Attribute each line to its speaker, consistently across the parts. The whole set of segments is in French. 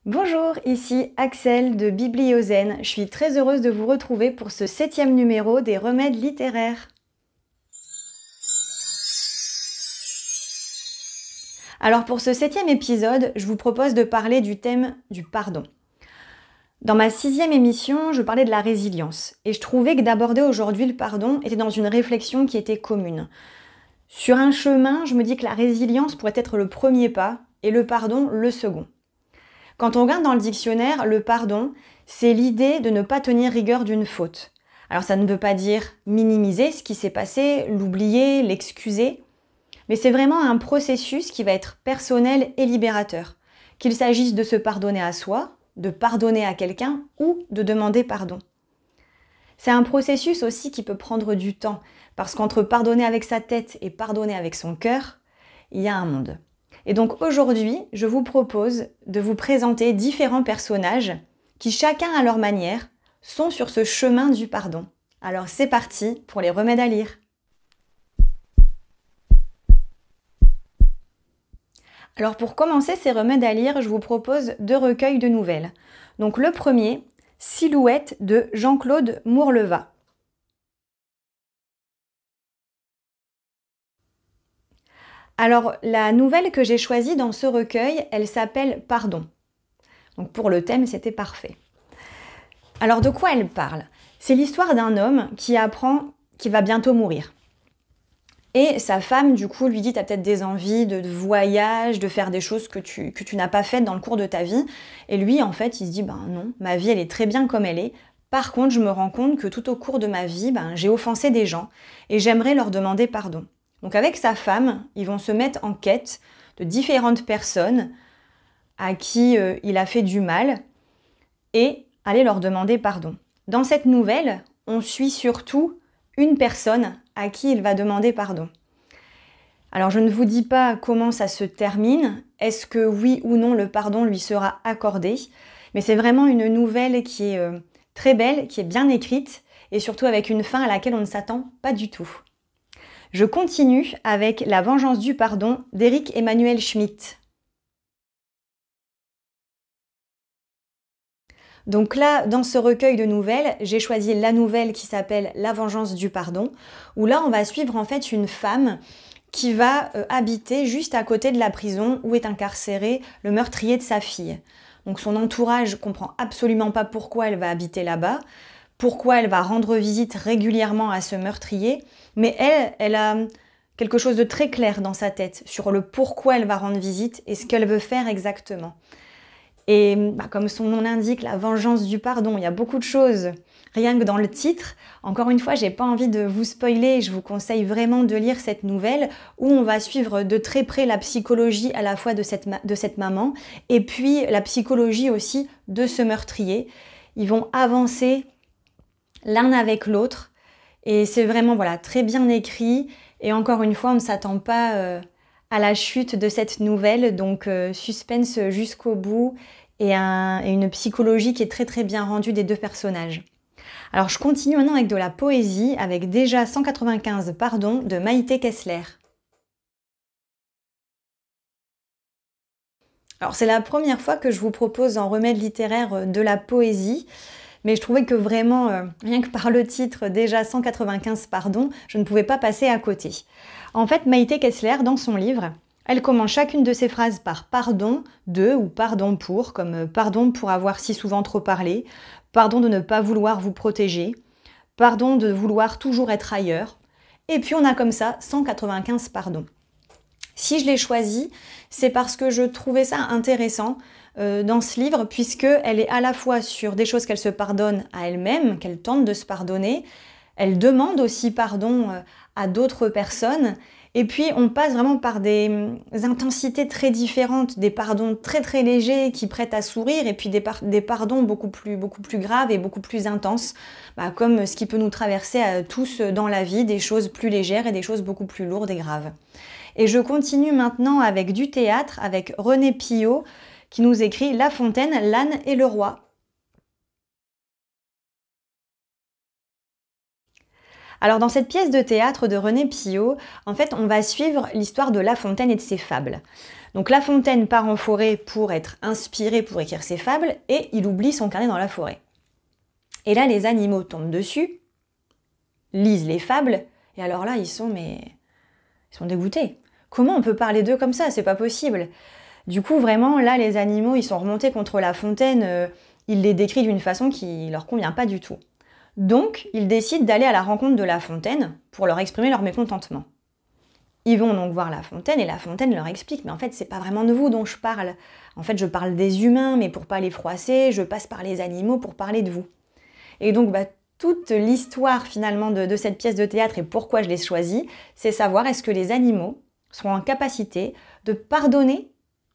Speaker 1: Bonjour, ici Axel de Bibliozen. Je suis très heureuse de vous retrouver pour ce 7e numéro des remèdes littéraires. Alors pour ce 7e épisode, je vous propose de parler du thème du pardon. Dans ma 6e émission, je parlais de la résilience et je trouvais que d'aborder aujourd'hui le pardon était dans une réflexion qui était commune. Sur un chemin, je me dis que la résilience pourrait être le premier pas et le pardon le second. Quand on regarde dans le dictionnaire, le pardon, c'est l'idée de ne pas tenir rigueur d'une faute. Alors ça ne veut pas dire minimiser ce qui s'est passé, l'oublier, l'excuser, mais c'est vraiment un processus qui va être personnel et libérateur. Qu'il s'agisse de se pardonner à soi, de pardonner à quelqu'un ou de demander pardon. C'est un processus aussi qui peut prendre du temps, parce qu'entre pardonner avec sa tête et pardonner avec son cœur, il y a un monde. Et donc aujourd'hui, je vous propose de vous présenter différents personnages qui, chacun à leur manière, sont sur ce chemin du pardon. Alors c'est parti pour les remèdes à lire. Alors pour commencer ces remèdes à lire, je vous propose 2 recueils de nouvelles. Donc le premier, Silhouette de Jean-Claude Mourleva. Alors, la nouvelle que j'ai choisie dans ce recueil, elle s'appelle Pardon. Donc pour le thème, c'était parfait. Alors de quoi elle parle? C'est l'histoire d'un homme qui apprend qu'il va bientôt mourir. Et sa femme, du coup, lui dit « T'as peut-être des envies de voyage, de faire des choses que tu n'as pas faites dans le cours de ta vie. » Et lui, en fait, il se dit « Ben non, ma vie, elle est très bien comme elle est. Par contre, je me rends compte que tout au cours de ma vie, j'ai offensé des gens et j'aimerais leur demander pardon. » Donc avec sa femme, ils vont se mettre en quête de différentes personnes à qui il a fait du mal et aller leur demander pardon. Dans cette nouvelle, on suit surtout une personne à qui il va demander pardon. Alors je ne vous dis pas comment ça se termine, est-ce que oui ou non le pardon lui sera accordé, mais c'est vraiment une nouvelle qui est très belle, qui est bien écrite et surtout avec une fin à laquelle on ne s'attend pas du tout. Je continue avec La vengeance du pardon d'Éric Emmanuel Schmitt. Donc là, dans ce recueil de nouvelles, j'ai choisi la nouvelle qui s'appelle La vengeance du pardon, où là on va suivre en fait une femme qui va habiter juste à côté de la prison où est incarcéré le meurtrier de sa fille. Donc son entourage comprend absolument pas pourquoi elle va habiter là-bas, pourquoi elle va rendre visite régulièrement à ce meurtrier, mais elle a quelque chose de très clair dans sa tête sur le pourquoi elle va rendre visite et ce qu'elle veut faire exactement. Et comme son nom l'indique, la vengeance du pardon, il y a beaucoup de choses, rien que dans le titre. Encore une fois, j'ai pas envie de vous spoiler, je vous conseille vraiment de lire cette nouvelle où on va suivre de très près la psychologie à la fois de cette maman et puis la psychologie aussi de ce meurtrier. Ils vont avancer l'un avec l'autre et c'est vraiment très bien écrit et encore une fois, on ne s'attend pas à la chute de cette nouvelle, donc suspense jusqu'au bout et une psychologie qui est très très bien rendue des 2 personnages. Alors je continue maintenant avec de la poésie, avec déjà 195 pardons de Maïté Kessler. Alors c'est la première fois que je vous propose en remède littéraire de la poésie, mais je trouvais que vraiment, rien que par le titre, déjà 195 pardons, je ne pouvais pas passer à côté. En fait, Maïté Kessler, dans son livre, elle commence chacune de ses phrases par pardon de ou pardon pour, comme pardon pour avoir si souvent trop parlé, pardon de ne pas vouloir vous protéger, pardon de vouloir toujours être ailleurs, et puis on a comme ça 195 pardons. Si je l'ai choisi, c'est parce que je trouvais ça intéressant dans ce livre, puisqu'elle est à la fois sur des choses qu'elle se pardonne à elle-même, qu'elle tente de se pardonner, elle demande aussi pardon à d'autres personnes, et puis on passe vraiment par des intensités très différentes, des pardons très très légers qui prêtent à sourire, et puis des pardons beaucoup plus graves et beaucoup plus intenses, comme ce qui peut nous traverser tous dans la vie, des choses plus légères et des choses beaucoup plus lourdes et graves. Et je continue maintenant avec du théâtre, avec René Pillot, qui nous écrit La Fontaine, l'âne et le roi. Alors dans cette pièce de théâtre de René Pillot, en fait, on va suivre l'histoire de La Fontaine et de ses fables. Donc La Fontaine part en forêt pour être inspiré pour écrire ses fables et il oublie son carnet dans la forêt. Et là, les animaux tombent dessus, lisent les fables, et alors là, ils sont dégoûtés. Comment on peut parler d'eux comme ça? C'est pas possible. Du coup, vraiment, là, les animaux, ils sont remontés contre La Fontaine. Il les décrit d'une façon qui leur convient pas du tout. Donc, ils décident d'aller à la rencontre de La Fontaine pour leur exprimer leur mécontentement. Ils vont donc voir La Fontaine et La Fontaine leur explique « Mais en fait, c'est pas vraiment de vous dont je parle. En fait, je parle des humains, mais pour pas les froisser, je passe par les animaux pour parler de vous. » Et donc, toute l'histoire finalement de cette pièce de théâtre et pourquoi je l'ai choisie, c'est savoir est-ce que les animaux seront en capacité de pardonner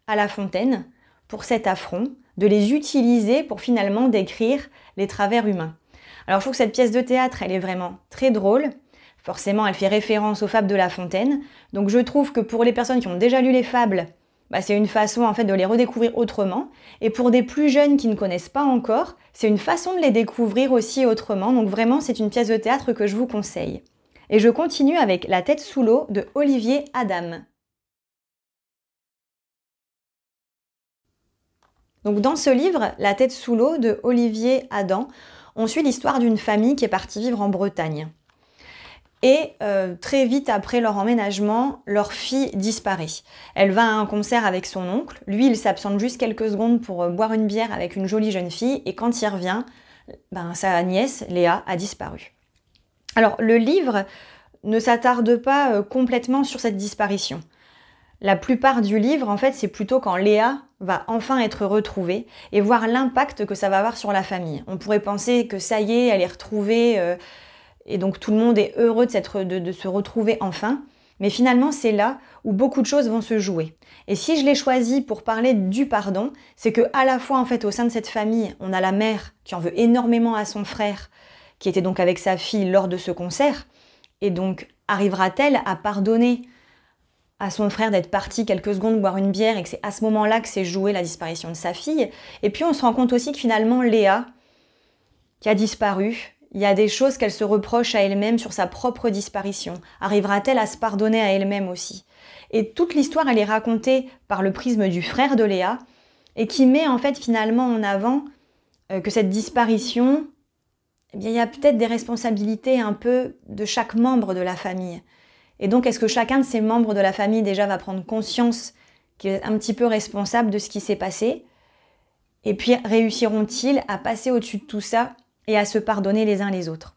Speaker 1: à La Fontaine pour cet affront, de les utiliser pour finalement décrire les travers humains. Alors je trouve que cette pièce de théâtre, elle est vraiment très drôle. Forcément, elle fait référence aux fables de La Fontaine. Donc je trouve que pour les personnes qui ont déjà lu les fables, c'est une façon en fait de les redécouvrir autrement. Et pour des plus jeunes qui ne connaissent pas encore, c'est une façon de les découvrir aussi autrement. Donc vraiment, c'est une pièce de théâtre que je vous conseille. Et je continue avec La tête sous l'eau de Olivier Adam. Donc dans ce livre, La tête sous l'eau de Olivier Adam, on suit l'histoire d'une famille qui est partie vivre en Bretagne. Et très vite après leur emménagement, leur fille disparaît. Elle va à un concert avec son oncle. Lui, il s'absente juste quelques secondes pour boire une bière avec une jolie jeune fille. Et quand il revient, sa nièce, Léa, a disparu. Alors, le livre ne s'attarde pas complètement sur cette disparition. La plupart du livre, en fait, c'est plutôt quand Léa va enfin être retrouvée et voir l'impact que ça va avoir sur la famille. On pourrait penser que ça y est, elle est retrouvée et donc tout le monde est heureux de se retrouver enfin. Mais finalement, c'est là où beaucoup de choses vont se jouer. Et si je l'ai choisi pour parler du pardon, c'est que à la fois, en fait, au sein de cette famille, on a la mère qui en veut énormément à son frère, qui était donc avec sa fille lors de ce concert. Et donc, arrivera-t-elle à pardonner à son frère d'être parti quelques secondes boire une bière et que c'est à ce moment-là que s'est jouée la disparition de sa fille. Et puis on se rend compte aussi que finalement Léa, qui a disparu, il y a des choses qu'elle se reproche à elle-même sur sa propre disparition. Arrivera-t-elle à se pardonner à elle-même aussi? Et toute l'histoire, elle est racontée par le prisme du frère de Léa et qui met en fait finalement en avant que cette disparition, il y a peut-être des responsabilités un peu de chaque membre de la famille. Et donc, est-ce que chacun de ces membres de la famille déjà va prendre conscience qu'il est un petit peu responsable de ce qui s'est passé? Et puis, réussiront-ils à passer au-dessus de tout ça et à se pardonner les uns les autres?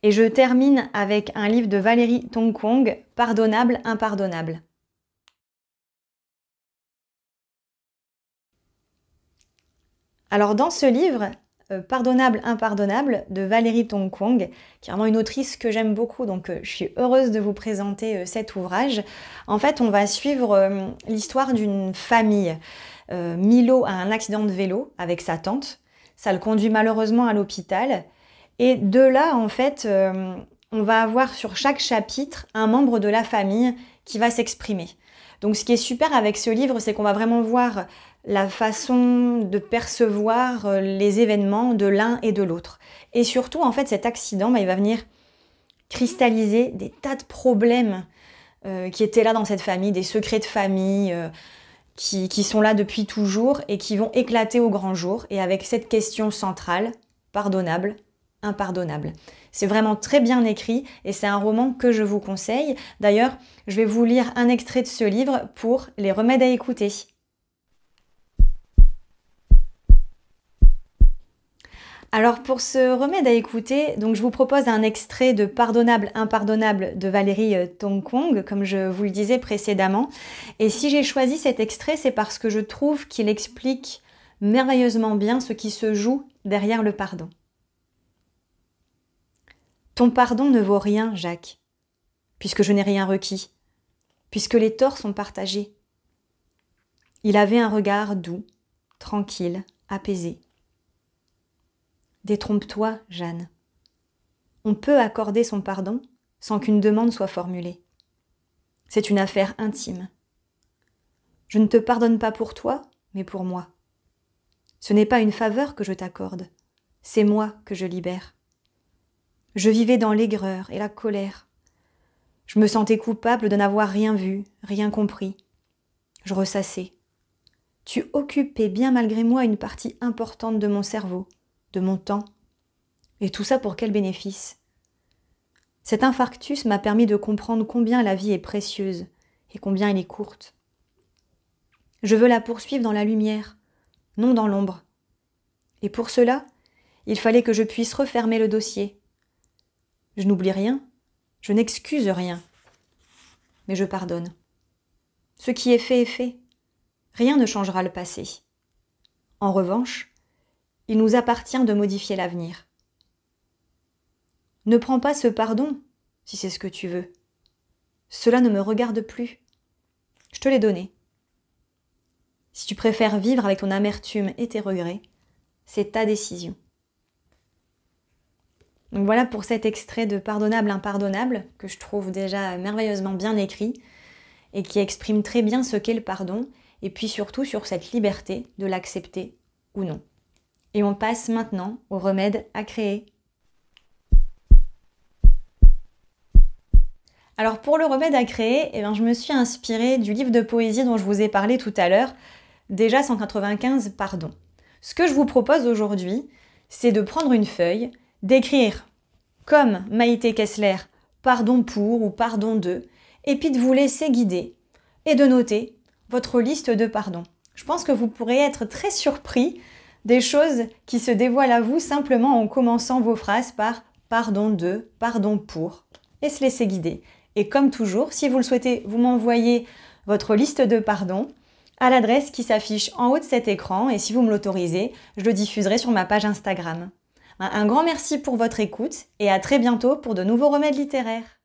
Speaker 1: Et je termine avec un livre de Valérie Tongkwong, Pardonnable, impardonnable. Alors, dans ce livre, Pardonnable, impardonnable de Valérie Tongkwong, qui est vraiment une autrice que j'aime beaucoup, donc je suis heureuse de vous présenter cet ouvrage. En fait, on va suivre l'histoire d'une famille. Milo a un accident de vélo avec sa tante, ça le conduit malheureusement à l'hôpital, et de là, en fait, on va avoir sur chaque chapitre un membre de la famille qui va s'exprimer. Donc ce qui est super avec ce livre, c'est qu'on va vraiment voir la façon de percevoir les événements de l'un et de l'autre. Et surtout, en fait, cet accident, il va venir cristalliser des tas de problèmes qui étaient là dans cette famille, des secrets de famille qui sont là depuis toujours et qui vont éclater au grand jour. Et avec cette question centrale, pardonnable, impardonnable. C'est vraiment très bien écrit et c'est un roman que je vous conseille. D'ailleurs, je vais vous lire un extrait de ce livre pour les remèdes à écouter. Alors pour ce remède à écouter, donc je vous propose un extrait de Pardonnable, impardonnable de Valérie Tongkwong, comme je vous le disais précédemment. Et si j'ai choisi cet extrait, c'est parce que je trouve qu'il explique merveilleusement bien ce qui se joue derrière le pardon. Ton pardon ne vaut rien, Jacques, puisque je n'ai rien requis, puisque les torts sont partagés. Il avait un regard doux, tranquille, apaisé. Détrompe-toi, Jeanne. On peut accorder son pardon sans qu'une demande soit formulée. C'est une affaire intime. Je ne te pardonne pas pour toi, mais pour moi. Ce n'est pas une faveur que je t'accorde, c'est moi que je libère. Je vivais dans l'aigreur et la colère. Je me sentais coupable de n'avoir rien vu, rien compris. Je ressassais. Tu occupais bien malgré moi une partie importante de mon cerveau, de mon temps. Et tout ça pour quel bénéfice? Cet infarctus m'a permis de comprendre combien la vie est précieuse et combien elle est courte. Je veux la poursuivre dans la lumière, non dans l'ombre. Et pour cela, il fallait que je puisse refermer le dossier. Je n'oublie rien, je n'excuse rien, mais je pardonne. Ce qui est fait est fait. Rien ne changera le passé. En revanche, il nous appartient de modifier l'avenir. Ne prends pas ce pardon, si c'est ce que tu veux. Cela ne me regarde plus. Je te l'ai donné. Si tu préfères vivre avec ton amertume et tes regrets, c'est ta décision. Donc voilà pour cet extrait de Pardonnable, impardonnable, que je trouve déjà merveilleusement bien écrit et qui exprime très bien ce qu'est le pardon, et puis surtout sur cette liberté de l'accepter ou non. Et on passe maintenant au remède à créer. Alors pour le remède à créer, je me suis inspirée du livre de poésie dont je vous ai parlé tout à l'heure, déjà 195 pardons. Ce que je vous propose aujourd'hui, c'est de prendre une feuille, d'écrire comme Maïté Kessler, pardon pour ou pardon de, et puis de vous laisser guider et de noter votre liste de pardons. Je pense que vous pourrez être très surpris des choses qui se dévoilent à vous simplement en commençant vos phrases par pardon de, pardon pour, et se laisser guider. Et comme toujours, si vous le souhaitez, vous m'envoyez votre liste de pardons à l'adresse qui s'affiche en haut de cet écran, et si vous me l'autorisez, je le diffuserai sur ma page Instagram. Un grand merci pour votre écoute et à très bientôt pour de nouveaux remèdes littéraires.